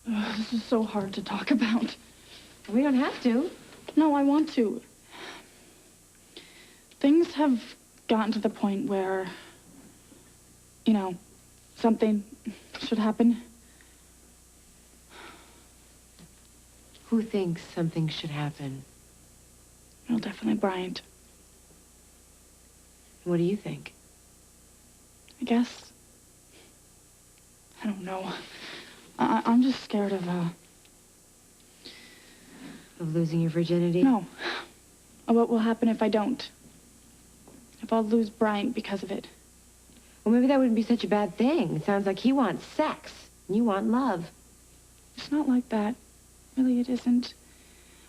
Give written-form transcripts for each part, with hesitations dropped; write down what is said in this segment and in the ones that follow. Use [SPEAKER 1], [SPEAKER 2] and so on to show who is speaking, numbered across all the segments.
[SPEAKER 1] This is so hard to talk about.
[SPEAKER 2] We don't have to.
[SPEAKER 1] No, I want to. Things have gotten to the point where, you know, something should happen.
[SPEAKER 2] Who thinks something should happen?
[SPEAKER 1] Well, definitely Bryant.
[SPEAKER 2] What do you think?
[SPEAKER 1] I guess. I don't know. I'm just scared of
[SPEAKER 2] losing your virginity?
[SPEAKER 1] No. What will happen if I don't? If I'll lose Bryant because of it.
[SPEAKER 2] Well, maybe that wouldn't be such a bad thing. It sounds like he wants sex, and you want love.
[SPEAKER 1] It's not like that. Really, it isn't.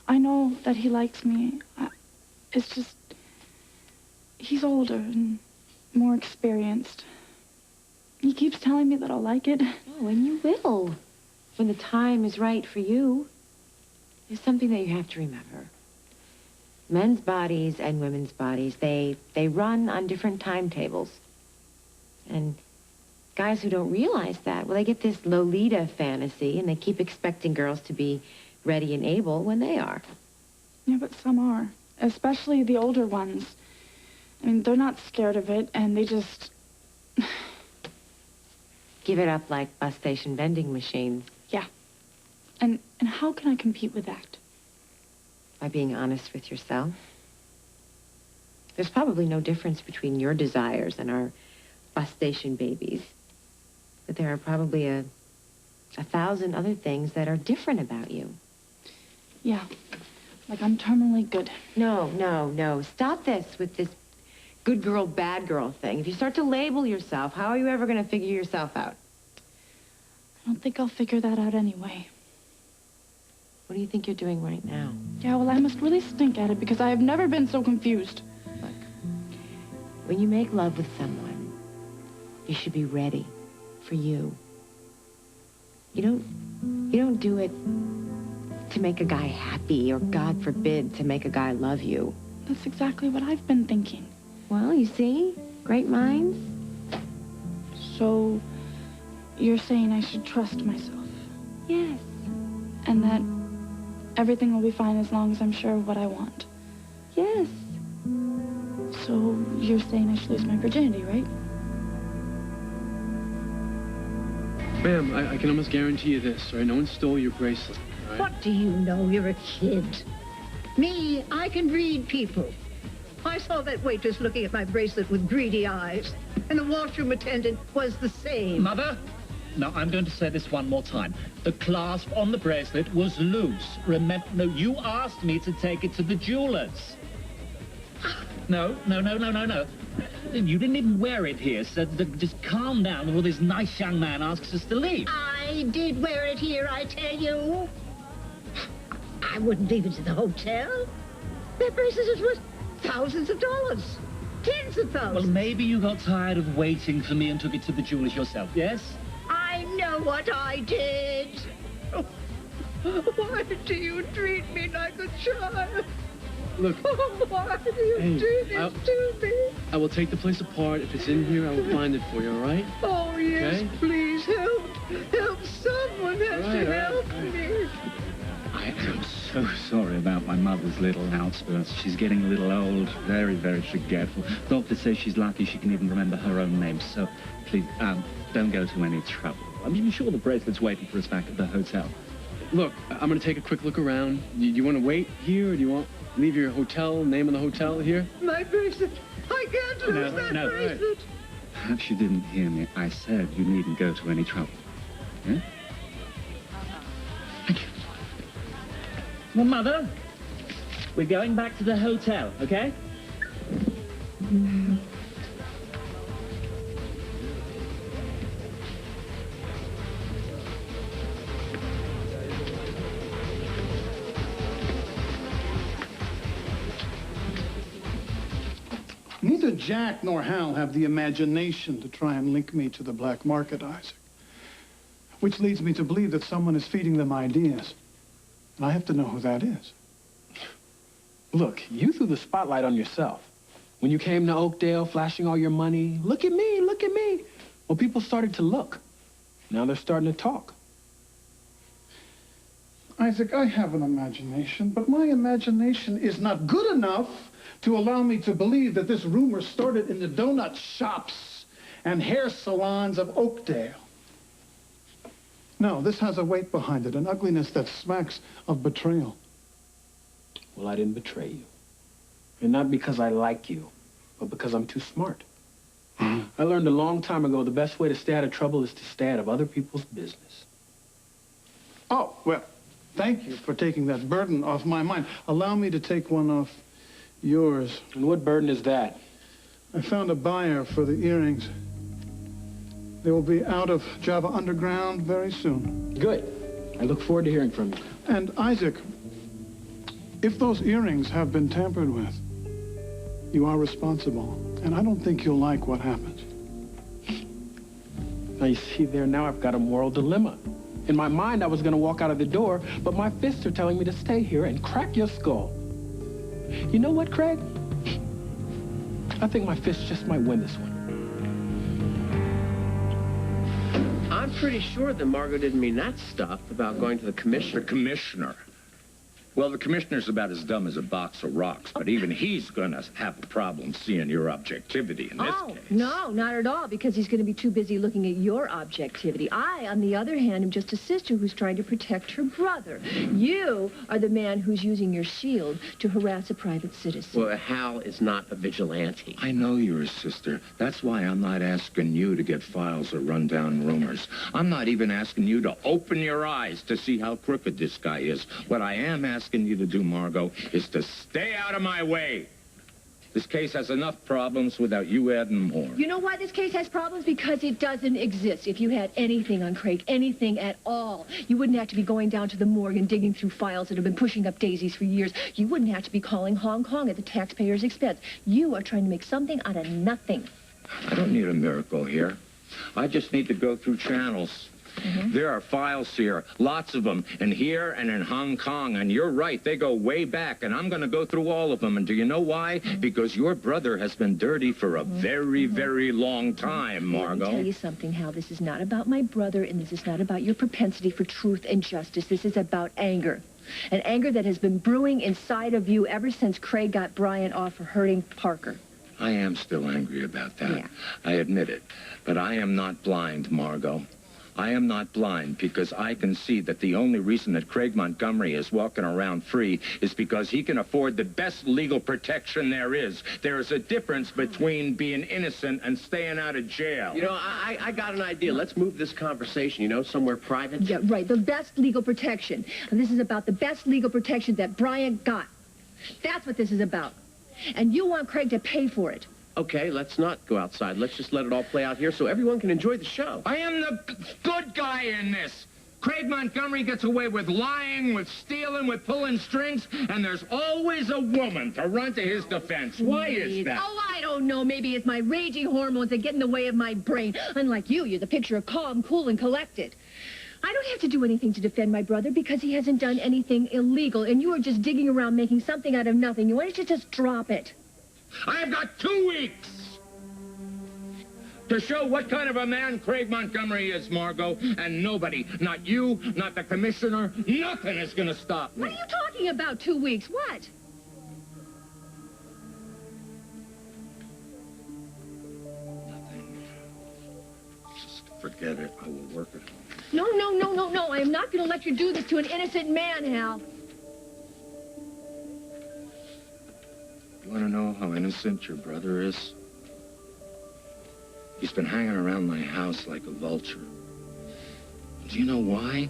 [SPEAKER 1] I know that he likes me. It's just... he's older and more experienced. He keeps telling me that I'll like it.
[SPEAKER 2] Oh, and you will. When the time is right for you. There's something that you have to remember. Men's bodies and women's bodies, they run on different timetables. And guys who don't realize that, well, they get this Lolita fantasy, and they keep expecting girls to be ready and able when they are.
[SPEAKER 1] Yeah, but some are. Especially the older ones. I mean, they're not scared of it, and they just...
[SPEAKER 2] give it up like bus station vending machines.
[SPEAKER 1] Yeah. And how can I compete with that?
[SPEAKER 2] By being honest with yourself. There's probably no difference between your desires and our bus station babies. But there are probably a 1,000 other things that are different about you.
[SPEAKER 1] Yeah. Like I'm terminally good.
[SPEAKER 2] No, no, no. Stop this with this good girl, bad girl thing. If you start to label yourself, how are you ever going to figure yourself out?
[SPEAKER 1] I don't think I'll figure that out anyway.
[SPEAKER 2] What do you think you're doing right now?
[SPEAKER 1] Yeah, well, I must really stink at it because I have never been so confused.
[SPEAKER 2] Look, when you make love with someone, you should be ready for you. You don't do it to make a guy happy or, God forbid, to make a guy love you.
[SPEAKER 1] That's exactly what I've been thinking.
[SPEAKER 2] Well, you see? Great minds.
[SPEAKER 1] So, you're saying I should trust myself?
[SPEAKER 2] Yes.
[SPEAKER 1] And that everything will be fine as long as I'm sure of what I want?
[SPEAKER 2] Yes.
[SPEAKER 1] So, you're saying I should lose my virginity, right?
[SPEAKER 3] Ma'am, I can almost guarantee you this, all right? No one stole your bracelet, all right?
[SPEAKER 4] What do you know? You're a kid. Me, I can read people. I saw that waitress looking at my bracelet with greedy eyes, and the washroom attendant was the same.
[SPEAKER 5] Mother? Now, I'm going to say this one more time. The clasp on the bracelet was loose. Remember, no, you asked me to take it to the jeweler's. No. You didn't even wear it here, so just calm down before this nice young man asks us to leave.
[SPEAKER 4] I did wear it here, I tell you. I wouldn't leave it to the hotel. That bracelet is worth thousands of dollars. Tens of thousands.
[SPEAKER 5] Well, maybe you got tired of waiting for me and took it to the jeweler's yourself, yes?
[SPEAKER 4] I know what I did. Oh, why do you treat me like a child?
[SPEAKER 3] Look.
[SPEAKER 4] Oh, why do you do this to me?
[SPEAKER 3] I will take the place apart. If it's in here, I will find it for you, all right?
[SPEAKER 4] Oh, yes,
[SPEAKER 3] okay?
[SPEAKER 4] Please help. Help. Someone has to help me.
[SPEAKER 5] I am so sorry about my mother's little outbursts. She's getting a little old, very, very forgetful. Doctor says she's lucky she can even remember her own name. So, please, don't go to any trouble. I'm sure the bracelet's waiting for us back at the hotel.
[SPEAKER 3] Look, I'm going to take a quick look around. Do you want to wait here, or do you want to leave your hotel, name of the hotel here?
[SPEAKER 4] My bracelet. I can't lose that bracelet.
[SPEAKER 5] Right. Perhaps you didn't hear me. I said you needn't go to any trouble. Yeah? Thank you. Well, Mother, we're going back to the hotel, okay?
[SPEAKER 6] Neither Jack nor Hal have the imagination to try and link me to the black market, Isaac. Which leads me to believe that someone is feeding them ideas. And I have to know who that is.
[SPEAKER 3] Look, you threw the spotlight on yourself. When you came to Oakdale, flashing all your money, look at me, look at me. Well, people started to look. Now they're starting to talk.
[SPEAKER 6] Isaac, I have an imagination, but my imagination is not good enough to allow me to believe that this rumor started in the donut shops and hair salons of Oakdale. No, this has a weight behind it, an ugliness that smacks of betrayal.
[SPEAKER 3] Well, I didn't betray you. And not because I like you, but because I'm too smart. I learned a long time ago the best way to stay out of trouble is to stay out of other people's business.
[SPEAKER 6] Oh, well, thank you for taking that burden off my mind. Allow me to take one off yours.
[SPEAKER 3] And what burden is that?
[SPEAKER 6] I found a buyer for the earrings. They will be out of Java Underground very soon.
[SPEAKER 3] Good. I look forward to hearing from you.
[SPEAKER 6] And Isaac, if those earrings have been tampered with, you are responsible. And I don't think you'll like what happens.
[SPEAKER 3] Now, you see there, now I've got a moral dilemma. In my mind, I was going to walk out of the door, but my fists are telling me to stay here and crack your skull. You know what, Craig? I think my fists just might win this one.
[SPEAKER 7] I'm pretty sure that Margo didn't mean that stuff about going to the commissioner.
[SPEAKER 8] The commissioner? Well, the commissioner's about as dumb as a box of rocks, but even he's going to have a problem seeing your objectivity in this case.
[SPEAKER 9] No, not at all, because he's going to be too busy looking at your objectivity. I, on the other hand, am just a sister who's trying to protect her brother. You are the man who's using your shield to harass a private citizen.
[SPEAKER 7] Well, Hal is not a vigilante.
[SPEAKER 8] I know you're a sister. That's why I'm not asking you to get files or run down rumors. I'm not even asking you to open your eyes to see how crooked this guy is. What I am asking you to do, Margo, is to stay out of my way. This case has enough problems without you adding more.
[SPEAKER 9] You know why this case has problems? Because it doesn't exist. If you had anything on Craig, anything at all, you wouldn't have to be going down to the morgue and digging through files that have been pushing up daisies for years. You wouldn't have to be calling Hong Kong at the taxpayer's expense. You are trying to make something out of nothing.
[SPEAKER 8] I don't need a miracle here. I just need to go through channels. There are files here, lots of them, in here and in Hong Kong. And you're right, they go way back, and I'm going to go through all of them. And do you know why? Because your brother has been dirty for a very, very long time, Margo.
[SPEAKER 9] Let me tell you something, Hal. This is not about my brother, and this is not about your propensity for truth and justice. This is about anger. An anger that has been brewing inside of you ever since Craig got Bryant off for hurting Parker.
[SPEAKER 8] I am still angry about that.
[SPEAKER 9] Yeah.
[SPEAKER 8] I admit it. But I am not blind, Margo. I am not blind because I can see that the only reason that Craig Montgomery is walking around free is because he can afford the best legal protection there is. There is a difference between being innocent and staying out of jail.
[SPEAKER 7] You know, I got an idea. Let's move this conversation, you know, somewhere private.
[SPEAKER 9] Yeah, right. The best legal protection. And this is about the best legal protection that Bryant got. That's what this is about. And you want Craig to pay for it.
[SPEAKER 7] Okay, let's not go outside. Let's just let it all play out here so everyone can enjoy the show.
[SPEAKER 8] I am the good guy in this. Craig Montgomery gets away with lying, with stealing, with pulling strings, and there's always a woman to run to his defense. Why is that?
[SPEAKER 9] Oh, I don't know. Maybe it's my raging hormones that get in the way of my brain. Unlike you, you're the picture of calm, cool, and collected. I don't have to do anything to defend my brother because he hasn't done anything illegal, and you are just digging around making something out of nothing. Why don't you just drop it?
[SPEAKER 8] I have got 2 weeks to show what kind of a man Craig Montgomery is, Margo, and nobody, not you, not the commissioner, nothing is going to stop me.
[SPEAKER 9] What are you talking about, 2 weeks? What?
[SPEAKER 8] Nothing. Just forget it. I will work it.
[SPEAKER 9] No. I am not going to let you do this to an innocent man, Hal.
[SPEAKER 8] You want to know how innocent your brother is? He's been hanging around my house like a vulture. Do you know why?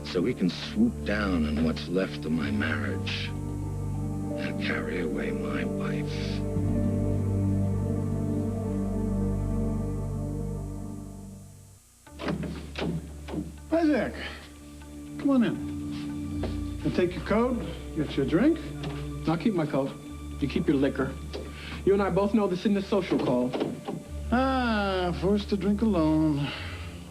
[SPEAKER 8] So he can swoop down on what's left of my marriage and carry away my wife.
[SPEAKER 6] Isaac, come on in. I'll take your coat, get you a drink.
[SPEAKER 3] I'll keep my coat. You keep your liquor. You and I both know this isn't a social call.
[SPEAKER 6] Forced to drink alone.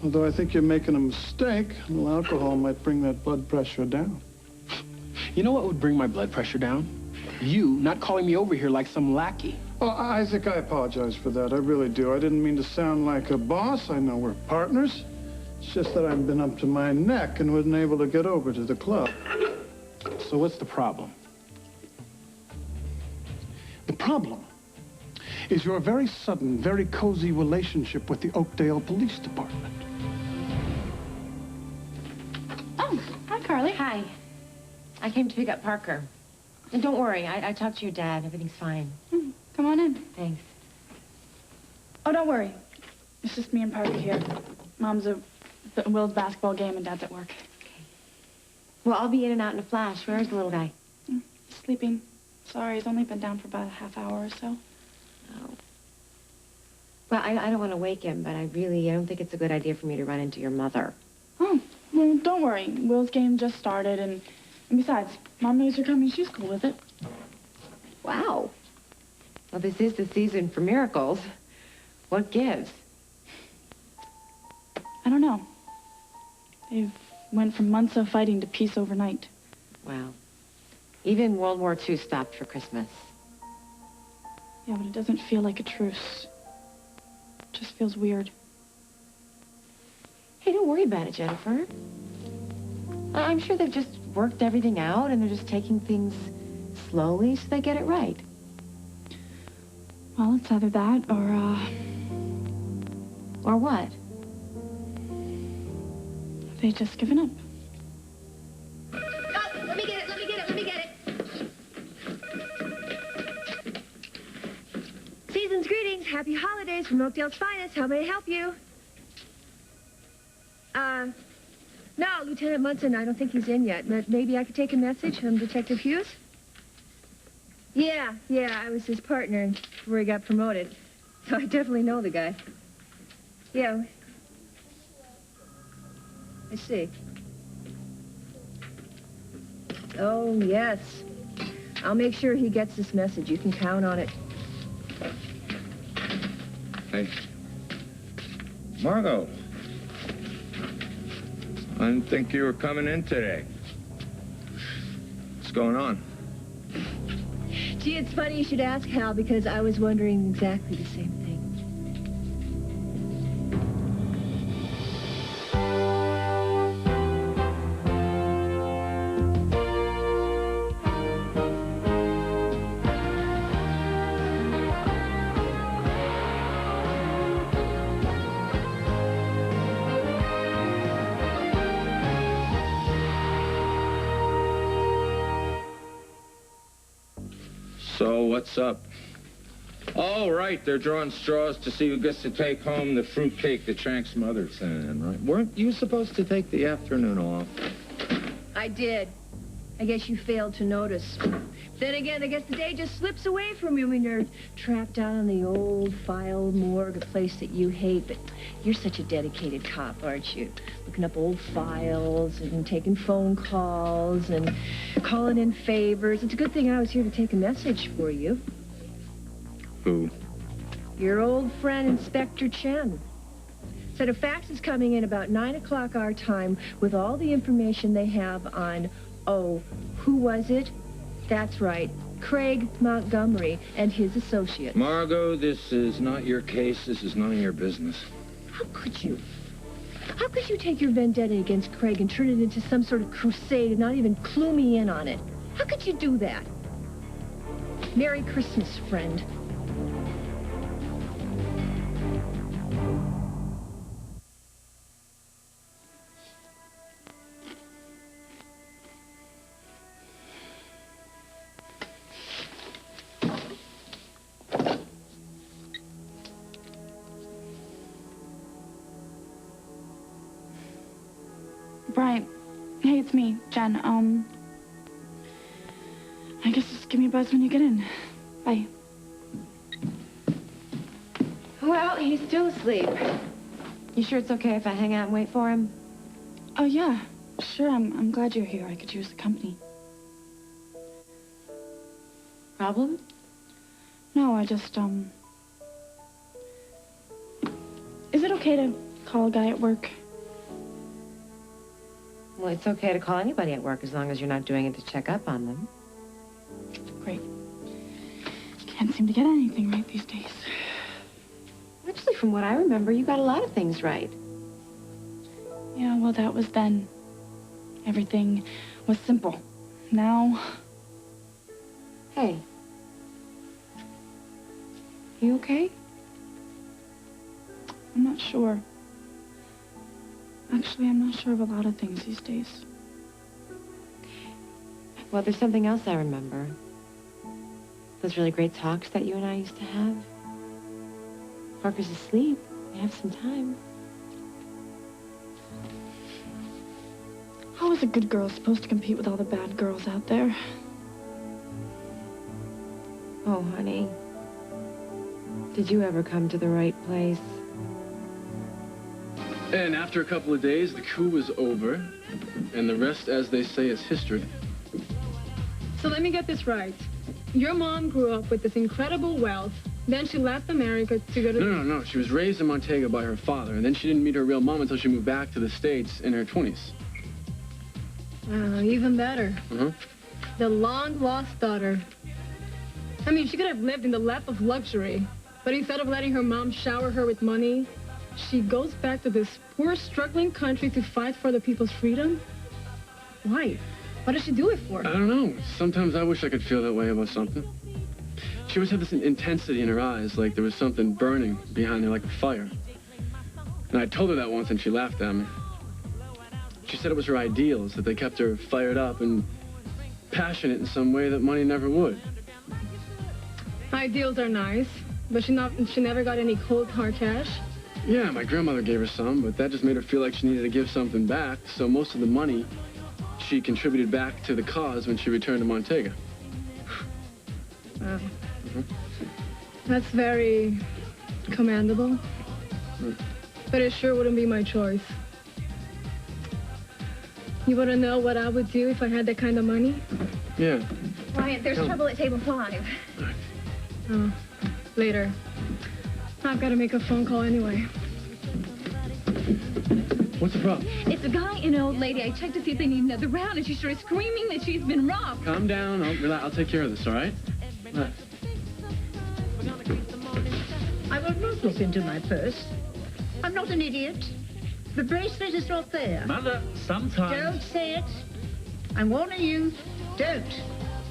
[SPEAKER 6] Although I think you're making a mistake. A little alcohol might bring that blood pressure down.
[SPEAKER 3] You know what would bring my blood pressure down? You not calling me over here like some lackey.
[SPEAKER 6] Oh, Isaac, I apologize for that. I really do. I didn't mean to sound like a boss. I know we're partners. It's just that I've been up to my neck and wasn't able to get over to the club.
[SPEAKER 3] So what's the problem?
[SPEAKER 6] The problem is your very sudden, very cozy relationship with the Oakdale Police Department.
[SPEAKER 1] Oh, hi, Carly.
[SPEAKER 2] Hi. I came to pick up Parker. And don't worry, I talked to your dad. Everything's fine.
[SPEAKER 1] Come on in.
[SPEAKER 2] Thanks.
[SPEAKER 1] Oh, don't worry. It's just me and Parker here. Mom's at Will's basketball game and Dad's at work.
[SPEAKER 2] Okay. Well, I'll be in and out in a flash. Where's the little guy?
[SPEAKER 1] He's sleeping. Sorry, he's only been down for about a half hour or so.
[SPEAKER 2] Oh. Well, I don't want to wake him, but I don't think it's a good idea for me to run into your mother.
[SPEAKER 1] Oh, well, don't worry. Will's game just started, and besides, Mom knows you're coming. She's cool with it.
[SPEAKER 2] Wow. Well, this is the season for miracles. What gives?
[SPEAKER 1] I don't know. They've went from months of fighting to peace overnight.
[SPEAKER 2] Wow. Even World War II stopped for Christmas.
[SPEAKER 1] Yeah, but it doesn't feel like a truce. It just feels weird.
[SPEAKER 2] Hey, don't worry about it, Jennifer. I'm sure they've just worked everything out and they're just taking things slowly so they get it right.
[SPEAKER 1] Well, it's either that or,
[SPEAKER 2] Or what?
[SPEAKER 1] they've just given up.
[SPEAKER 10] Oh, let me get it, let me get it, let me get it. Season's greetings. Happy holidays from Oakdale's finest. How may I help you? No, Lieutenant Munson, I don't think he's in yet. But maybe I could take a message from Detective Hughes? Yeah, I was his partner before he got promoted. So I definitely know the guy. Yeah. I see. Oh, yes. I'll make sure he gets this message. You can count on it.
[SPEAKER 8] Hey. Margo. I didn't think you were coming in today. What's going on?
[SPEAKER 10] Gee, it's funny you should ask, Hal, because I was wondering exactly the same thing.
[SPEAKER 8] So, what's up? Oh, right, they're drawing straws to see who gets to take home the fruitcake that Shank's mother sent in, right? Weren't you supposed to take the afternoon off?
[SPEAKER 10] I did. I guess you failed to notice. Then again, I guess the day just slips away from you when you're trapped down in the old file morgue, a place that you hate. But you're such a dedicated cop, aren't you? Looking up old files and taking phone calls and calling in favors. It's a good thing I was here to take a message for you.
[SPEAKER 8] Who?
[SPEAKER 10] Your old friend, Inspector Chen. Said a fax is coming in about 9 o'clock our time with all the information they have on, who was it? That's right, Craig Montgomery and his associates.
[SPEAKER 8] Margo, this is not your case. This is none of your business.
[SPEAKER 10] How could you? How could you take your vendetta against Craig and turn it into some sort of crusade and not even clue me in on it? How could you do that? Merry Christmas, friend.
[SPEAKER 1] Bryant, hey, it's me, Jen. I guess just give me a buzz when you get in. Bye.
[SPEAKER 2] Well, he's still asleep. You sure it's okay if I hang out and wait for him?
[SPEAKER 1] Oh, yeah. Sure, I'm glad you're here. I could use the company.
[SPEAKER 2] Problem?
[SPEAKER 1] No, I just, Is it okay to call a guy at work?
[SPEAKER 2] Well, it's okay to call anybody at work as long as you're not doing it to check up on them.
[SPEAKER 1] Great. Can't seem to get anything right these days.
[SPEAKER 2] Actually, from what I remember, you got a lot of things right.
[SPEAKER 1] Yeah, well, that was then. Everything was simple. Now...
[SPEAKER 2] Hey. You okay?
[SPEAKER 1] I'm not sure. Actually, I'm not sure of a lot of things these days.
[SPEAKER 2] Well, there's something else I remember. Those really great talks that you and I used to have. Parker's asleep. We have some time.
[SPEAKER 1] How is a good girl supposed to compete with all the bad girls out there?
[SPEAKER 2] Oh, honey. Did you ever come to the right place?
[SPEAKER 3] And after a couple of days, the coup was over, and the rest, as they say, is history.
[SPEAKER 11] So let me get this right. Your mom grew up with this incredible wealth, then she left America to go to...
[SPEAKER 3] No. She was raised in Montego by her father, and then she didn't meet her real mom until she moved back to the States in her 20s.
[SPEAKER 11] Even better. The long-lost daughter. I mean, she could have lived in the lap of luxury, but instead of letting her mom shower her with money, she goes back to this poor, struggling country to fight for the people's freedom? Why? What does she do it for?
[SPEAKER 3] I don't know. Sometimes I wish I could feel that way about something. She always had this intensity in her eyes, like there was something burning behind there like a fire. And I told her that once and she laughed at me. She said it was her ideals, that they kept her fired up and passionate in some way that money never would.
[SPEAKER 11] Ideals are nice, but she never got any cold hard cash?
[SPEAKER 3] Yeah, my grandmother gave her some, but that just made her feel like she needed to give something back, so most of the money she contributed back to the cause when she returned to Montego.
[SPEAKER 11] Wow. That's very commendable. But it sure wouldn't be my choice. You want to know what I would do if I had that kind of money?
[SPEAKER 3] Yeah.
[SPEAKER 10] Bryant, there's trouble at table 5.
[SPEAKER 11] Oh, later. I've got to make a phone call anyway.
[SPEAKER 3] What's the problem?
[SPEAKER 10] It's a guy and an old lady. I checked to see if they need another round, and she started screaming that she's been robbed.
[SPEAKER 3] Calm down. I'll take care of this, all right?
[SPEAKER 4] I will not look into my purse. I'm not an idiot. The bracelet is not there.
[SPEAKER 5] Mother, sometimes...
[SPEAKER 4] Don't say it. I'm warning you. Don't.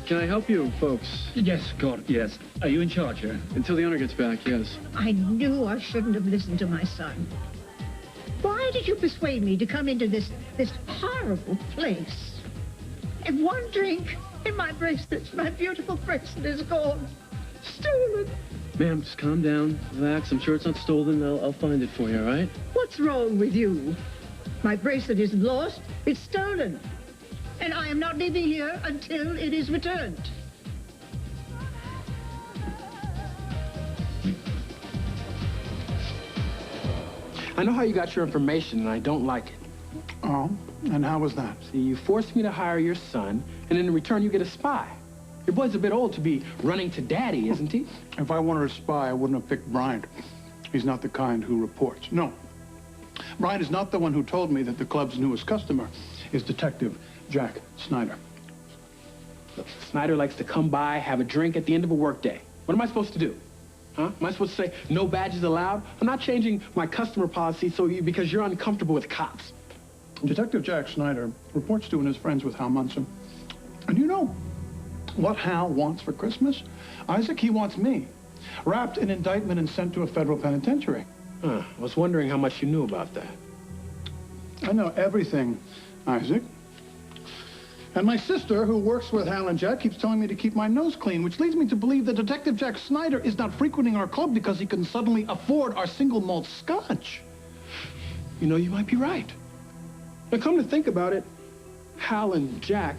[SPEAKER 3] Can I help you, folks?
[SPEAKER 5] Yes, God, yes. Are you in charge here?
[SPEAKER 3] Until the owner gets back, yes.
[SPEAKER 4] I knew I shouldn't have listened to my son. Why did you persuade me to come into this horrible place? And one drink, and my beautiful bracelet is gone. Stolen.
[SPEAKER 3] Ma'am, just calm down, relax. I'm sure it's not stolen. I'll find it for you, all right?
[SPEAKER 4] What's wrong with you? My bracelet is lost. It's stolen. And I am not leaving here until it is returned.
[SPEAKER 3] I know how you got your information, and I don't like it.
[SPEAKER 6] Oh, and how was that?
[SPEAKER 3] See, you forced me to hire your son, and in return you get a spy. Your boy's a bit old to be running to daddy, isn't he?
[SPEAKER 6] If I wanted a spy, I wouldn't have picked Bryant. He's not the kind who reports. No. Bryant is not the one who told me that the club's newest customer is Detective Jack Snyder.
[SPEAKER 3] Look, Snyder likes to come by, have a drink at the end of a workday. What am I supposed to do? Huh? Am I supposed to say no badges allowed? I'm not changing my customer policy because you're uncomfortable with cops.
[SPEAKER 6] Detective Jack Snyder reports to and is friends with Hal Munson. And you know what Hal wants for Christmas? Isaac, he wants me. Wrapped in indictment and sent to a federal penitentiary.
[SPEAKER 3] I was wondering how much you knew about that.
[SPEAKER 6] I know everything, Isaac. And my sister, who works with Hal and Jack, keeps telling me to keep my nose clean, which leads me to believe that Detective Jack Snyder is not frequenting our club because he can suddenly afford our single malt scotch.
[SPEAKER 3] You know, you might be right. Now, come to think about it, Hal and Jack,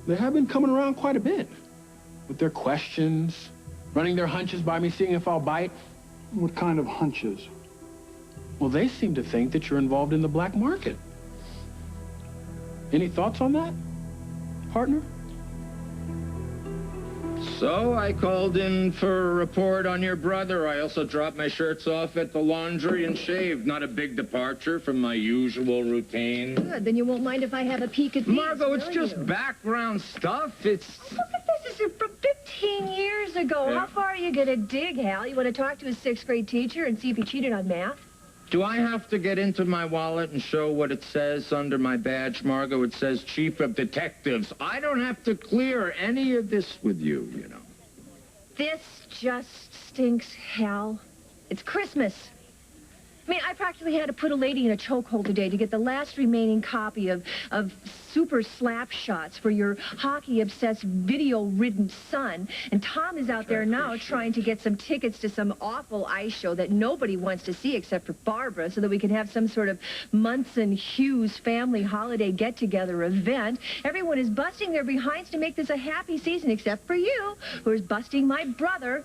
[SPEAKER 3] they have been coming around quite a bit. With their questions, running their hunches by me, seeing if I'll bite.
[SPEAKER 6] What kind of hunches?
[SPEAKER 3] Well, they seem to think that you're involved in the black market. Any thoughts on that, partner?
[SPEAKER 8] So I called in for a report on your brother. I also dropped my shirts off at the laundry and shaved. Not a big departure from my usual routine.
[SPEAKER 10] Good, then you won't mind if I have a peek at these,
[SPEAKER 8] Margo, it's
[SPEAKER 10] will
[SPEAKER 8] just
[SPEAKER 10] you?
[SPEAKER 8] background stuff. It's...
[SPEAKER 10] Look at this. This is from 15 years ago.
[SPEAKER 8] Yeah.
[SPEAKER 10] How far are you going to dig, Hal? You want to talk to his 6th grade teacher and see if he cheated on math?
[SPEAKER 8] Do I have to get into my wallet and show what it says under my badge, Margo? It says Chief of Detectives. I don't have to clear any of this with you, you know.
[SPEAKER 9] This just stinks, Hal. It's Christmas. I mean, I practically had to put a lady in a chokehold today to get the last remaining copy of Super Slap Shots for your hockey-obsessed, video-ridden son. And Tom is out there now trying to get some tickets to some awful ice show that nobody wants to see except for Barbara, so that we can have some sort of Munson Hughes family holiday get-together event. Everyone is busting their behinds to make this a happy season, except for you, who is busting my brother.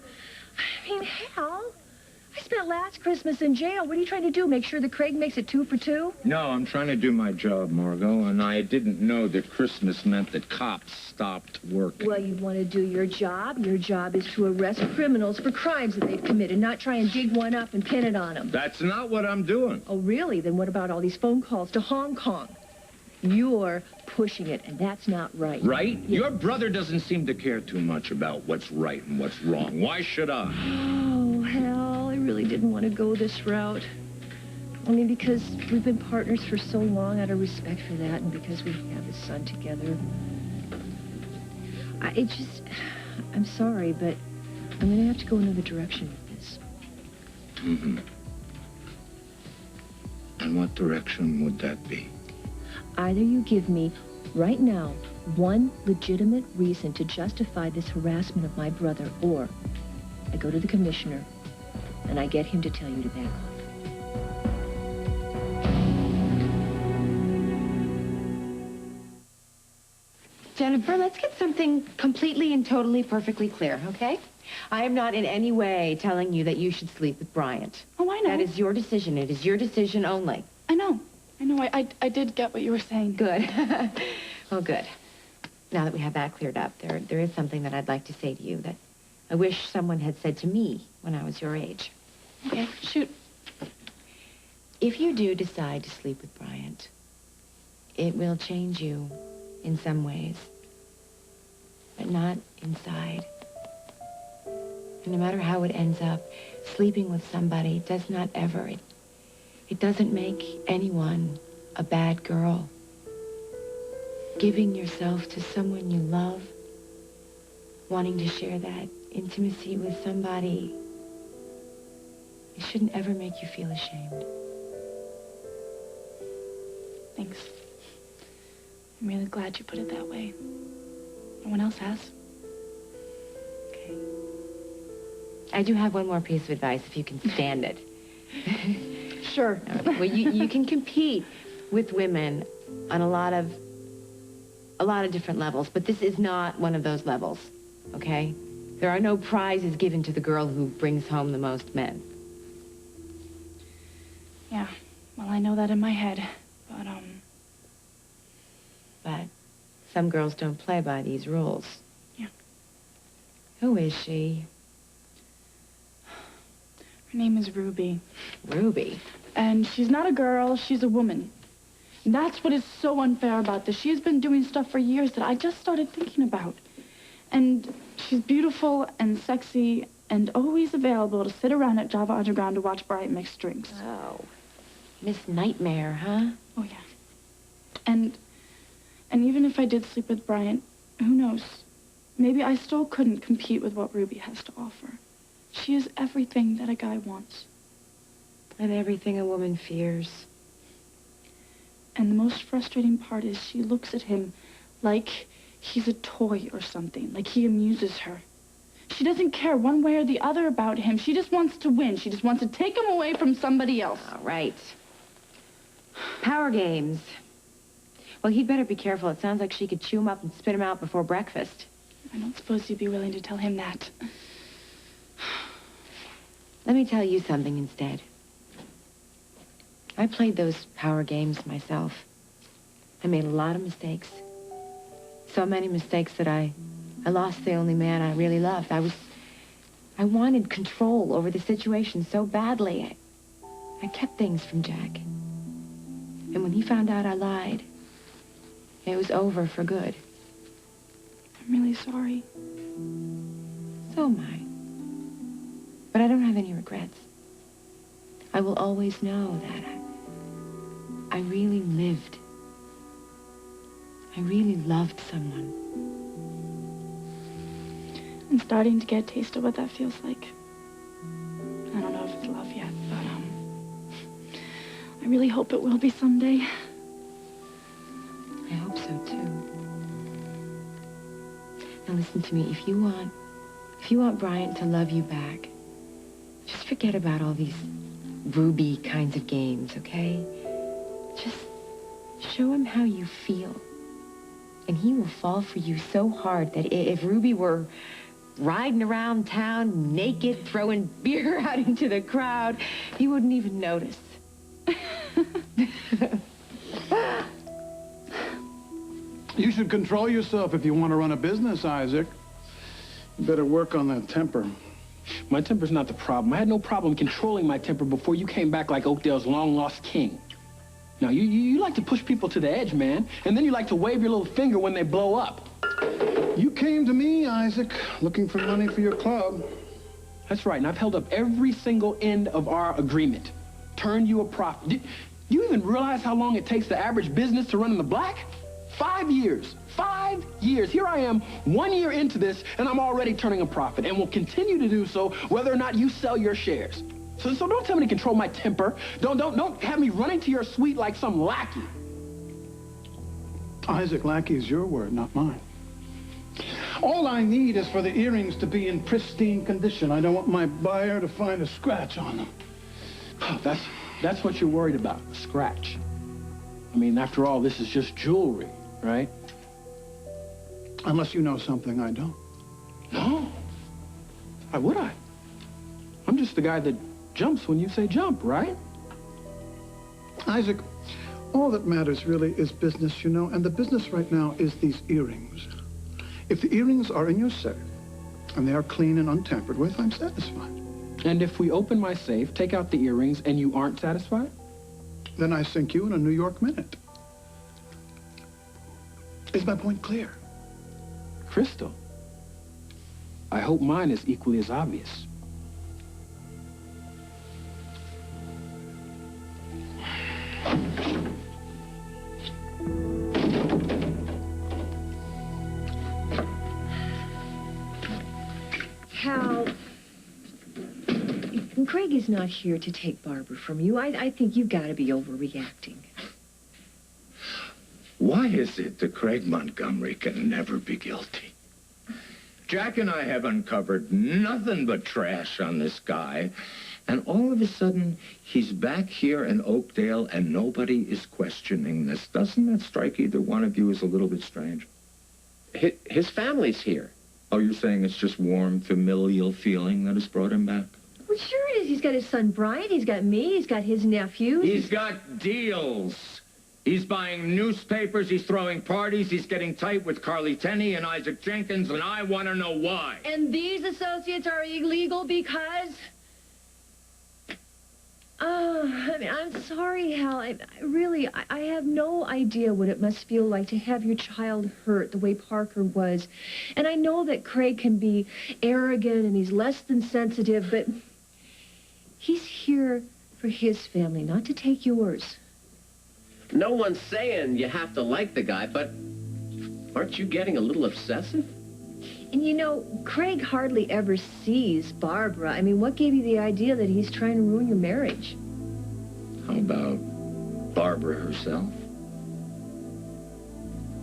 [SPEAKER 9] I mean, Hal, I spent last Christmas in jail. What are you trying to do? Make sure that Craig makes it 2 for 2?
[SPEAKER 8] No, I'm trying to do my job, Margo, and I didn't know that Christmas meant that cops stopped working.
[SPEAKER 9] Well, you want to do your job. Your job is to arrest criminals for crimes that they've committed, not try and dig one up and pin it on them.
[SPEAKER 8] That's not what I'm doing.
[SPEAKER 9] Oh, really? Then what about all these phone calls to Hong Kong? You're pushing it, and that's not right.
[SPEAKER 8] Right? Your brother doesn't seem to care too much about what's right and what's wrong. Why should I?
[SPEAKER 9] Oh, Hal, I really didn't want to go this route. Only because we've been partners for so long, out of respect for that, and because we have a son together. I'm sorry, but I'm going to have to go another direction with this.
[SPEAKER 8] Mm-hmm. And what direction would that be?
[SPEAKER 9] Either you give me, right now, one legitimate reason to justify this harassment of my brother, or I go to the commissioner and I get him to tell you to back off.
[SPEAKER 2] Jennifer, let's get something completely and totally perfectly clear, okay? I am not in any way telling you that you should sleep with Bryant.
[SPEAKER 1] Oh, I know.
[SPEAKER 2] That is your decision. It is your decision only.
[SPEAKER 1] I know. I did get what you were saying.
[SPEAKER 2] Good. Well, good. Now that we have that cleared up, there is something that I'd like to say to you that I wish someone had said to me when I was your age.
[SPEAKER 1] Okay, shoot.
[SPEAKER 2] If you do decide to sleep with Bryant, it will change you in some ways, but not inside. And no matter how it ends up, sleeping with somebody does not ever, it doesn't make anyone a bad girl. Giving yourself to someone you love, wanting to share that intimacy with somebody, it shouldn't ever make you feel ashamed.
[SPEAKER 1] Thanks. I'm really glad you put it that way. No one else has.
[SPEAKER 2] Okay. I do have one more piece of advice, if you can stand it.
[SPEAKER 1] Sure.
[SPEAKER 2] Well, you can compete with women on a lot of different levels, but this is not one of those levels, okay? There are no prizes given to the girl who brings home the most men.
[SPEAKER 1] Yeah, well, I know that in my head,
[SPEAKER 2] But some girls don't play by these rules.
[SPEAKER 1] Yeah.
[SPEAKER 2] Who is she?
[SPEAKER 1] Her name is Ruby.
[SPEAKER 2] Ruby?
[SPEAKER 1] And she's not a girl, she's a woman. And that's what is so unfair about this. She's been doing stuff for years that I just started thinking about. And she's beautiful and sexy and always available to sit around at Java Underground to watch Bryant mix drinks.
[SPEAKER 2] Oh. Miss Nightmare, huh?
[SPEAKER 1] Oh, yeah. And even if I did sleep with Bryant, who knows? Maybe I still couldn't compete with what Ruby has to offer. She is everything that a guy wants.
[SPEAKER 2] And everything a woman fears.
[SPEAKER 1] And the most frustrating part is she looks at him like he's a toy or something, like he amuses her. She doesn't care one way or the other about him. She just wants to win. She just wants to take him away from somebody else.
[SPEAKER 2] All right. Power games. Well, he'd better be careful. It sounds like she could chew him up and spit him out before breakfast.
[SPEAKER 1] I don't suppose you'd be willing to tell him that.
[SPEAKER 2] Let me tell you something instead. I played those power games myself. I made a lot of mistakes. So many mistakes that I lost the only man I really loved. I wanted control over the situation so badly. I kept things from Jack. And when he found out I lied, it was over for good.
[SPEAKER 1] I'm really sorry.
[SPEAKER 2] So am I. But I don't have any regrets. I will always know that I really lived. I really loved someone.
[SPEAKER 1] I'm starting to get a taste of what that feels like. I don't know if it's love yet, but, I really hope it will be someday.
[SPEAKER 2] I hope so, too. Now, listen to me. If you want Bryant to love you back, just forget about all these Ruby kinds of games, okay? Just show him how you feel. And he will fall for you so hard that if Ruby were riding around town naked, throwing beer out into the crowd, he wouldn't even notice.
[SPEAKER 6] You should control yourself if you want to run a business, Isaac. You better work on that temper.
[SPEAKER 3] My temper's not the problem. I had no problem controlling my temper before you came back like Oakdale's long-lost king. Now, you like to push people to the edge, man, and then you like to wave your little finger when they blow up.
[SPEAKER 6] You came to me, Isaac, looking for money for your club.
[SPEAKER 3] That's right, and I've held up every single end of our agreement. Turned you a profit. Do you even realize how long it takes the average business to run in the black? 5 years. 5 years. Here I am, 1 year into this, and I'm already turning a profit, and will continue to do so whether or not you sell your shares. So don't tell me to control my temper. Don't have me running to your suite like some lackey.
[SPEAKER 6] Isaac, lackey is your word, not mine. All I need is for the earrings to be in pristine condition. I don't want my buyer to find a scratch on them.
[SPEAKER 3] Oh, that's what you're worried about, a scratch. I mean, after all, this is just jewelry, right?
[SPEAKER 6] Unless you know something I don't.
[SPEAKER 3] No. Why would I? I'm just the guy that jumps when you say jump, right?
[SPEAKER 6] Isaac, all that matters really is business, you know, and the business right now is these earrings. If the earrings are in your safe, and they are clean and untampered with, I'm satisfied.
[SPEAKER 3] And if we open my safe, take out the earrings, and you aren't satisfied?
[SPEAKER 6] Then I sink you in a New York minute. Is my point clear?
[SPEAKER 3] Crystal, I hope mine is equally as obvious.
[SPEAKER 10] Hal, Craig is not here to take Barbara from you. I think you've got to be overreacting.
[SPEAKER 8] Why is it that Craig Montgomery can never be guilty? Jack and I have uncovered nothing but trash on this guy, and all of a sudden, he's back here in Oakdale, and nobody is questioning this. Doesn't that strike either one of you as a little bit strange?
[SPEAKER 7] His family's here.
[SPEAKER 8] Oh, you're saying it's just warm, familial feeling that has brought him back?
[SPEAKER 10] Well, sure it is. He's got his son Bryant, he's got me, he's got his nephews.
[SPEAKER 8] He's got deals. He's buying newspapers, he's throwing parties, he's getting tight with Carly Tenney and Isaac Jenkins, and I want to know why.
[SPEAKER 10] And these associates are illegal because... I mean, I'm sorry, Hal. I have no idea what it must feel like to have your child hurt the way Parker was. And I know that Craig can be arrogant and he's less than sensitive, but he's here for his family, not to take yours.
[SPEAKER 7] No one's saying you have to like the guy, but aren't you getting a little obsessive?
[SPEAKER 10] And you know, Craig hardly ever sees Barbara. I mean, what gave you the idea that he's trying to ruin your marriage?
[SPEAKER 8] How about Barbara herself?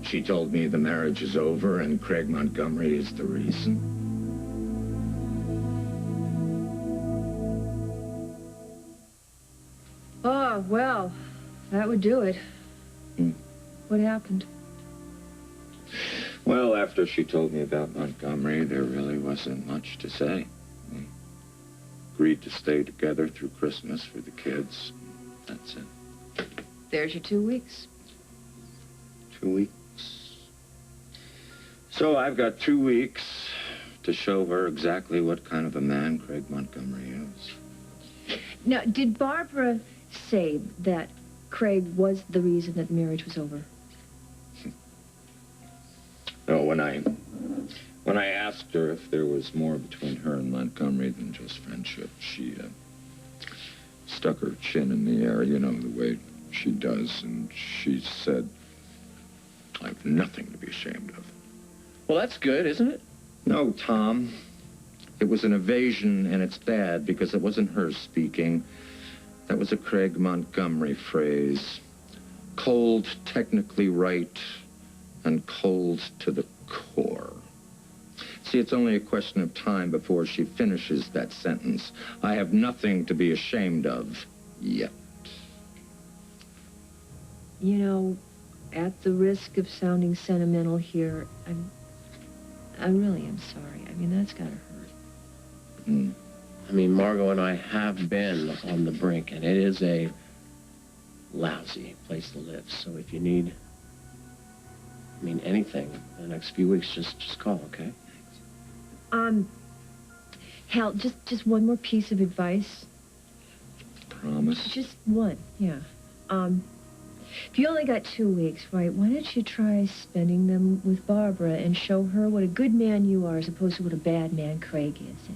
[SPEAKER 8] She told me the marriage is over and Craig Montgomery is the reason.
[SPEAKER 10] Oh, well, that would do it. What happened?
[SPEAKER 8] Well, after she told me about Montgomery, there really wasn't much to say. We agreed to stay together through Christmas for the kids. That's it.
[SPEAKER 10] There's your 2 weeks.
[SPEAKER 8] 2 weeks. So I've got 2 weeks to show her exactly what kind of a man Craig Montgomery is.
[SPEAKER 10] Now, did Barbara say that Craig was the reason that marriage was over?
[SPEAKER 8] No, when I asked her if there was more between her and Montgomery than just friendship, she stuck her chin in the air, you know, the way she does, and she said, "I've nothing to be ashamed of."
[SPEAKER 7] Well, that's good, isn't it?
[SPEAKER 8] No, Tom. It was an evasion, and it's bad because it wasn't her speaking. That was a Craig Montgomery phrase. Cold, technically right, and cold to the core. See, it's only a question of time before she finishes that sentence. I have nothing to be ashamed of yet.
[SPEAKER 10] You know, at the risk of sounding sentimental here, I really am sorry. I mean, that's gotta hurt.
[SPEAKER 7] I mean, Margo and I have been on the brink, and it is a lousy place to live. So if you need, I mean, anything in the next few weeks, just call, okay?
[SPEAKER 10] Hal, just one more piece of advice.
[SPEAKER 8] Promise?
[SPEAKER 10] Just one, yeah. If you only got 2 weeks, right, why don't you try spending them with Barbara and show her what a good man you are as opposed to what a bad man Craig is.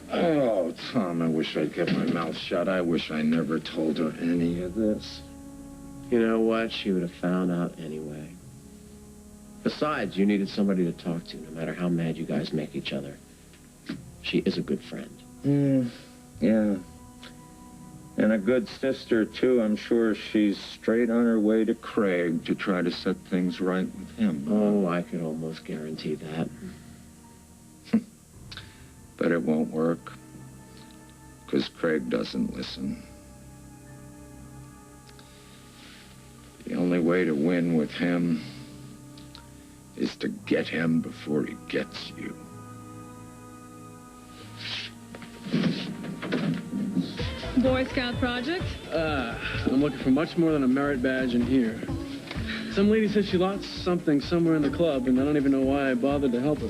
[SPEAKER 8] Oh, Tom, I wish I'd kept my mouth shut. I wish I never told her any of this.
[SPEAKER 7] You know what? She would have found out anyway. Besides, you needed somebody to talk to, no matter how mad you guys make each other. She is a good friend.
[SPEAKER 8] Yeah. And a good sister, too. I'm sure she's straight on her way to Craig to try to set things right with him.
[SPEAKER 7] Oh, I could almost guarantee that.
[SPEAKER 8] But it won't work, because Craig doesn't listen. The only way to win with him is to get him before he gets you.
[SPEAKER 11] Boy Scout project?
[SPEAKER 3] I'm looking for much more than a merit badge in here. Some lady said she lost something somewhere in the club, and I don't even know why I bothered to help her.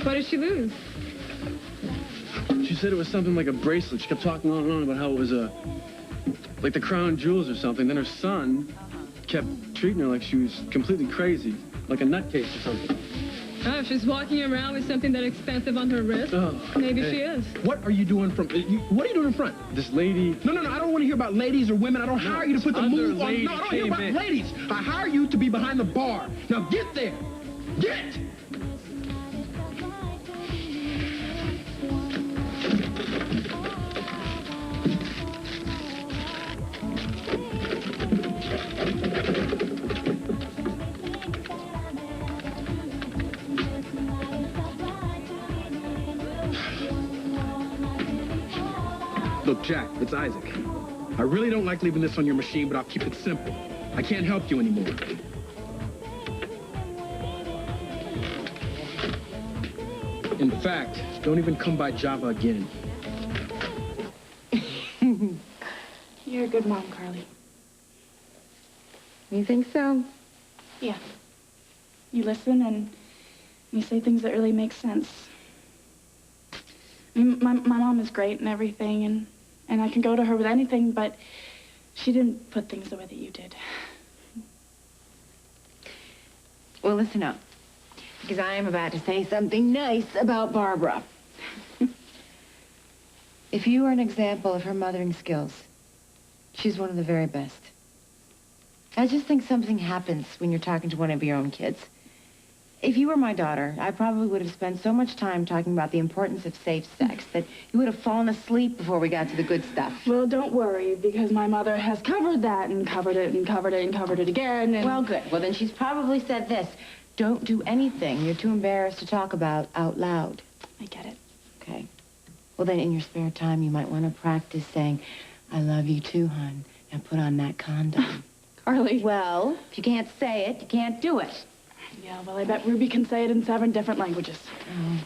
[SPEAKER 11] What did she lose?
[SPEAKER 3] She said it was something like a bracelet. She kept talking on and on about how it was like the crown jewels or something. Then her son kept treating her like she was completely crazy, like a nutcase or something.
[SPEAKER 11] Oh, if she's walking around with something that expensive on her wrist, maybe she is.
[SPEAKER 3] What are you doing what are you doing in front? This lady... No, I don't want to hear about ladies or women. I don't hire you to put the move on. No, I don't hear about ladies. I hire you to be behind the bar. Now get there. Get! Look, Jack, it's Isaac. I really don't like leaving this on your machine, but I'll keep it simple. I can't help you anymore. In fact, don't even come by Java again.
[SPEAKER 1] You're a good mom, Carly.
[SPEAKER 2] You think so?
[SPEAKER 1] Yeah. You listen and you say things that really make sense. I mean, my mom is great and everything, and I can go to her with anything, but she didn't put things the way that you did.
[SPEAKER 2] Well, listen up, because I am about to say something nice about Barbara. If you were an example of her mothering skills, she's one of the very best. I just think something happens when you're talking to one of your own kids. If you were my daughter, I probably would have spent so much time talking about the importance of safe sex that you would have fallen asleep before we got to the good stuff.
[SPEAKER 1] Well, don't worry, because my mother has covered that and covered it and covered it and covered it again. And...
[SPEAKER 2] Well, good. Well, then she's probably said this. Don't do anything you're too embarrassed to talk about out loud.
[SPEAKER 1] I get it.
[SPEAKER 2] Okay. Well, then in your spare time, you might want to practice saying, I love you too, hon, and put on that condom.
[SPEAKER 1] Carly.
[SPEAKER 2] Well, if you can't say it, you can't do it.
[SPEAKER 1] Yeah, well, I bet Ruby can say it in 7 different languages.
[SPEAKER 2] Oh,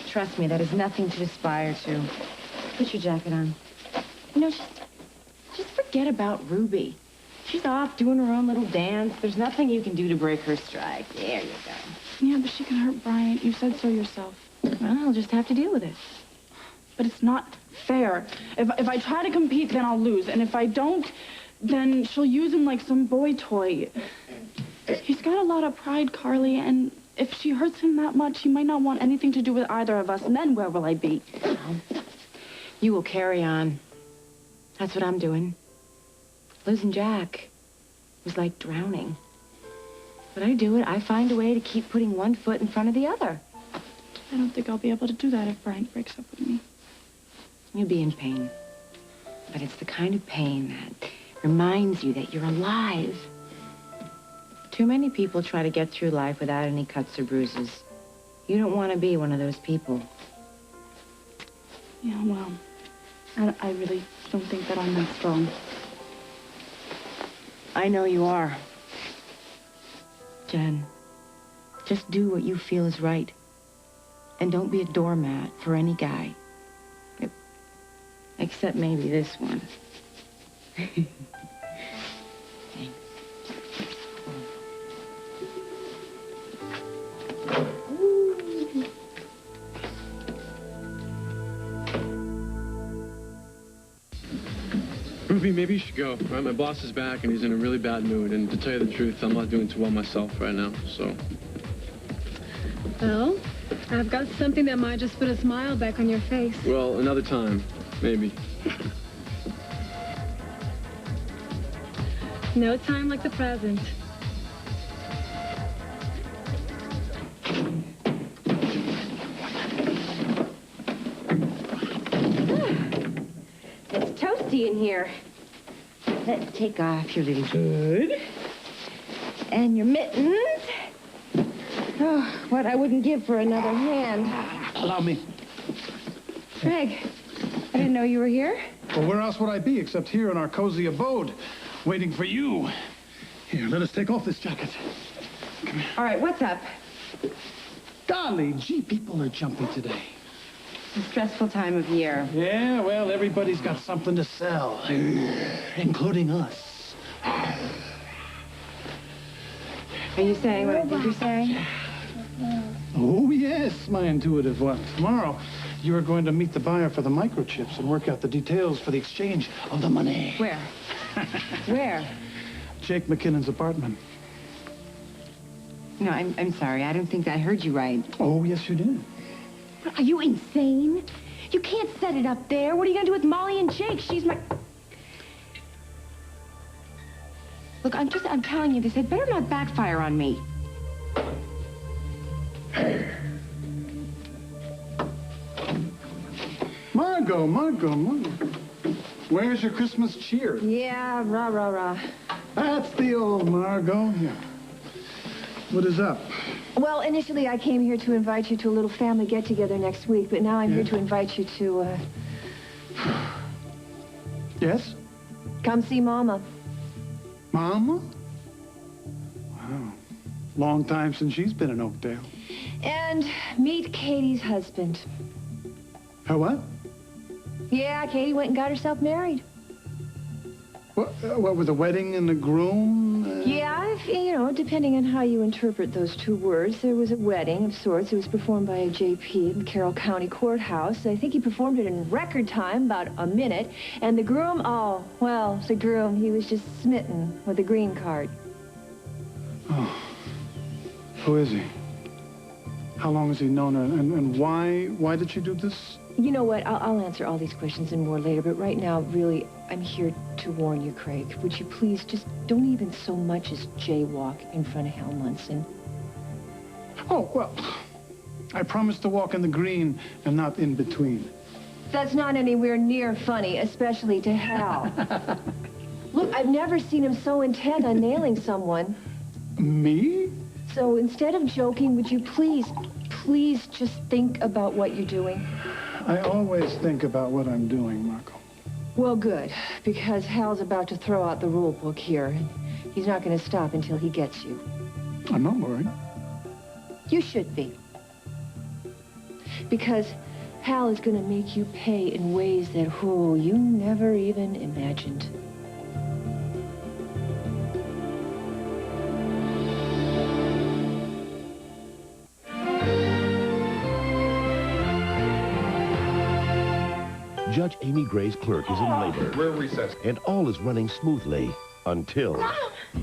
[SPEAKER 2] trust me, that is nothing to aspire to. Put your jacket on. You know, just forget about Ruby. She's off doing her own little dance. There's nothing you can do to break her stride. There you go.
[SPEAKER 1] Yeah, but she can hurt Bryant. You said so yourself.
[SPEAKER 2] Well, I'll just have to deal with it.
[SPEAKER 1] But it's not fair. If I try to compete, then I'll lose. And if I don't, then she'll use him like some boy toy. He's got a lot of pride, Carly, and if she hurts him that much, he might not want anything to do with either of us, and then where will I be?
[SPEAKER 2] Well, you will carry on. That's what I'm doing. Losing Jack was like drowning. But I do it. I find a way to keep putting one foot in front of the other.
[SPEAKER 1] I don't think I'll be able to do that if Bryant breaks up with me.
[SPEAKER 2] You'll be in pain. But it's the kind of pain that reminds you that you're alive. Too many people try to get through life without any cuts or bruises. You don't want to be one of those people.
[SPEAKER 1] Yeah, well, I really don't think that I'm that strong.
[SPEAKER 2] I know you are. Jen, just do what you feel is right. And don't be a doormat for any guy. Except maybe this one.
[SPEAKER 3] Ruby, maybe you should go. Right? My boss is back and he's in a really bad mood. And to tell you the truth, I'm not doing too well myself right now, so.
[SPEAKER 11] Well, I've got something that might just put a smile back on your face.
[SPEAKER 3] Well, another time, maybe.
[SPEAKER 11] No time like the present.
[SPEAKER 2] It's toasty in here. Let's take off your little hood. And your mittens. Oh, what I wouldn't give for another hand.
[SPEAKER 6] Allow me.
[SPEAKER 2] Craig, I didn't know you were here.
[SPEAKER 6] Well, where else would I be except here in our cozy abode, waiting for you? Here, let us take off this jacket. Come here.
[SPEAKER 2] All right, what's up?
[SPEAKER 6] Golly gee, people are jumpy today.
[SPEAKER 2] It's a stressful time of year.
[SPEAKER 6] Yeah, well, everybody's got something to sell, including us.
[SPEAKER 2] Are you saying what I think you're saying?
[SPEAKER 6] Oh, yes, my intuitive one. Tomorrow, you are going to meet the buyer for the microchips and work out the details for the exchange of the money.
[SPEAKER 2] Where? Where?
[SPEAKER 6] Jake McKinnon's apartment.
[SPEAKER 2] No, I'm sorry. I don't think I heard you right.
[SPEAKER 6] Oh, yes, you did.
[SPEAKER 2] Are you insane? You can't set it up there. What are you going to do with Molly and Jake? She's my... Look, I'm telling you this. It better not backfire on me.
[SPEAKER 6] Margo. Where's your Christmas cheer?
[SPEAKER 10] Yeah, rah, rah, rah.
[SPEAKER 6] That's the old Margo. Yeah. What is up?
[SPEAKER 10] Well, initially I came here to invite you to a little family get-together next week, but now I'm here to invite you to,
[SPEAKER 6] Yes?
[SPEAKER 10] come see Mama.
[SPEAKER 6] Mama? Wow. Long time since she's been in Oakdale.
[SPEAKER 10] And meet Katie's husband.
[SPEAKER 6] Her what?
[SPEAKER 10] Yeah, Katie went and got herself married.
[SPEAKER 6] What with the wedding and the groom?
[SPEAKER 10] Yeah, depending on how you interpret those two words, there was a wedding of sorts. It was performed by a JP in the Carroll County Courthouse. I think he performed it in record time, about a minute. And the groom, the groom, he was just smitten with a green card.
[SPEAKER 6] Oh. Who is he? How long has he known her? And why did she do this?
[SPEAKER 10] You know what? I'll answer all these questions and more later, but right now, really, I'm here to warn you, Craig. Would you please just don't even so much as jaywalk in front of Hal Munson?
[SPEAKER 6] Oh, well, I promised to walk in the green and not in between.
[SPEAKER 10] That's not anywhere near funny, especially to Hal. Look, I've never seen him so intent on nailing someone.
[SPEAKER 6] Me?
[SPEAKER 10] So instead of joking, would you please just think about what you're doing?
[SPEAKER 6] I always think about what I'm doing, Margo.
[SPEAKER 10] Well, good, because Hal's about to throw out the rule book here, and he's not going to stop until he gets you.
[SPEAKER 6] I'm not worried.
[SPEAKER 10] You should be. Because Hal is going to make you pay in ways that, you never even imagined.
[SPEAKER 12] Judge Amy Gray's clerk is in labor.
[SPEAKER 13] We're recessed.
[SPEAKER 12] And all is running smoothly. Until...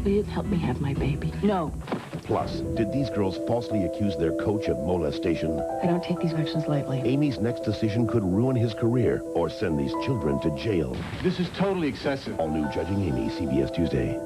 [SPEAKER 13] Please help me have my baby. No.
[SPEAKER 12] Plus, did these girls falsely accuse their coach of molestation?
[SPEAKER 13] I don't take these questions lightly.
[SPEAKER 12] Amy's next decision could ruin his career or send these children to jail.
[SPEAKER 6] This is totally excessive.
[SPEAKER 12] All new Judging Amy, CBS Tuesday.